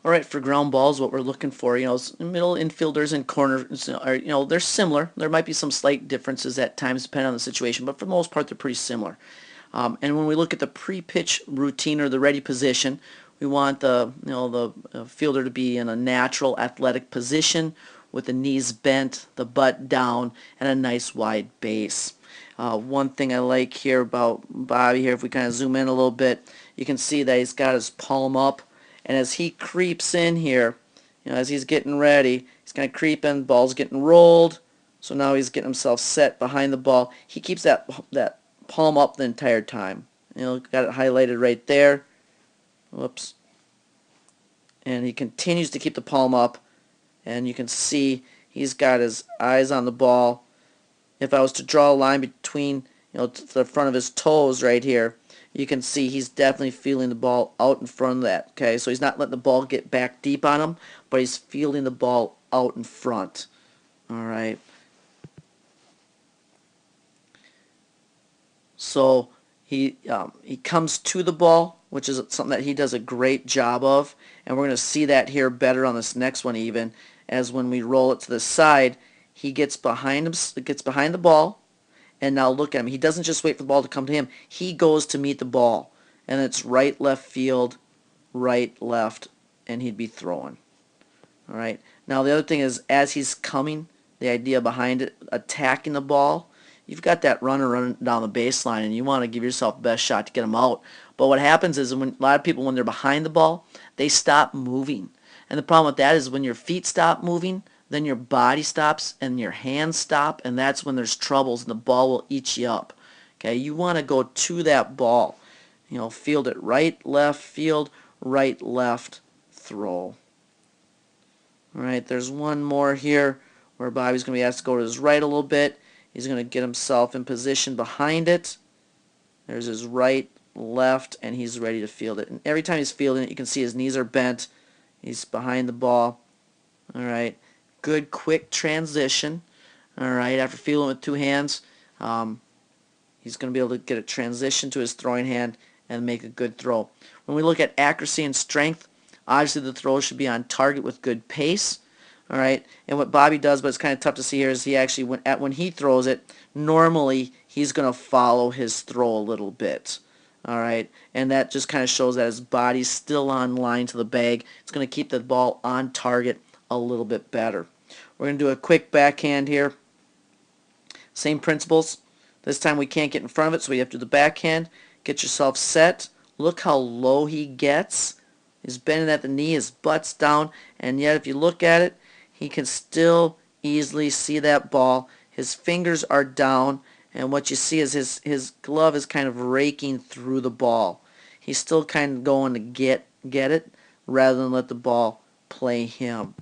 All right, for ground balls, what we're looking for, middle infielders and corners are, they're similar. There might be some slight differences at times depending on the situation, but for the most part, they're pretty similar. And when we look at the pre-pitch routine or the ready position, we want the fielder to be in a natural athletic position with the knees bent, the butt down, and a nice wide base. One thing I like here about Bobby here, if we kind of zoom in a little bit, you can see that he's got his palm up, and as he creeps in here, as he's getting ready, he's kind of creeping, ball's getting rolled, so now he's getting himself set behind the ball. He keeps that palm up the entire time. Got it highlighted right there. Whoops. And he continues to keep the palm up, and you can see he's got his eyes on the ball. If I was to draw a line between, to the front of his toes right here, you can see he's definitely feeling the ball out in front of that. Okay, so he's not letting the ball get back deep on him, but he's fielding the ball out in front. All right. So he comes to the ball, which is something that he does a great job of, and we're going to see that here better on this next one even, as when we roll it to the side, he gets behind the ball, and now look at him. He doesn't just wait for the ball to come to him. He goes to meet the ball, and it's right, left field, right, left, and he'd be throwing. All right. Now the other thing is, as he's coming, the idea behind it, attacking the ball, you've got that runner running down the baseline, and you want to give yourself the best shot to get him out. But what happens is, when a lot of people, when they're behind the ball, they stop moving. And the problem with that is, when your feet stop moving, then your body stops and your hands stop, and that's when there's troubles and the ball will eat you up. Okay, you want to go to that ball. Field it right, left, field, right, left, throw. All right, there's one more here where Bobby's going to be asked to go to his right a little bit. He's going to get himself in position behind it. There's his right, left, and he's ready to field it. And every time he's fielding it, you can see his knees are bent. He's behind the ball. All right. Good quick transition. All right. After fielding with two hands, he's going to be able to get a transition to his throwing hand and make a good throw. When we look at accuracy and strength, obviously the throw should be on target with good pace. All right, and what Bobby does, but it's kind of tough to see here, is he actually, when he throws it, normally he's going to follow his throw a little bit. All right, and that just kind of shows that his body's still on line to the bag. It's going to keep the ball on target a little bit better. We're going to do a quick backhand here. Same principles. This time we can't get in front of it, so we have to do the backhand. Get yourself set. Look how low he gets. He's bending at the knee, his butt's down, and yet if you look at it, he can still easily see that ball. His fingers are down, and what you see is his glove is kind of raking through the ball. He's still kind of going to get it rather than let the ball play him.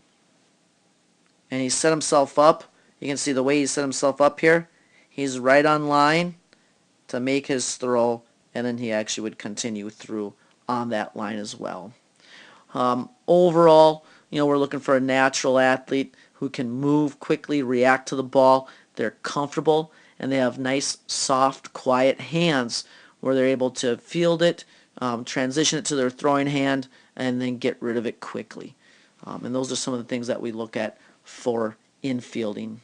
And he set himself up. You can see the way he set himself up here. He's right on line to make his throw, and then he actually would continue through on that line as well. Overall, we're looking for a natural athlete who can move quickly, react to the ball. They're comfortable, and they have nice, soft, quiet hands where they're able to field it, transition it to their throwing hand, and then get rid of it quickly. And those are some of the things that we look at for infielding.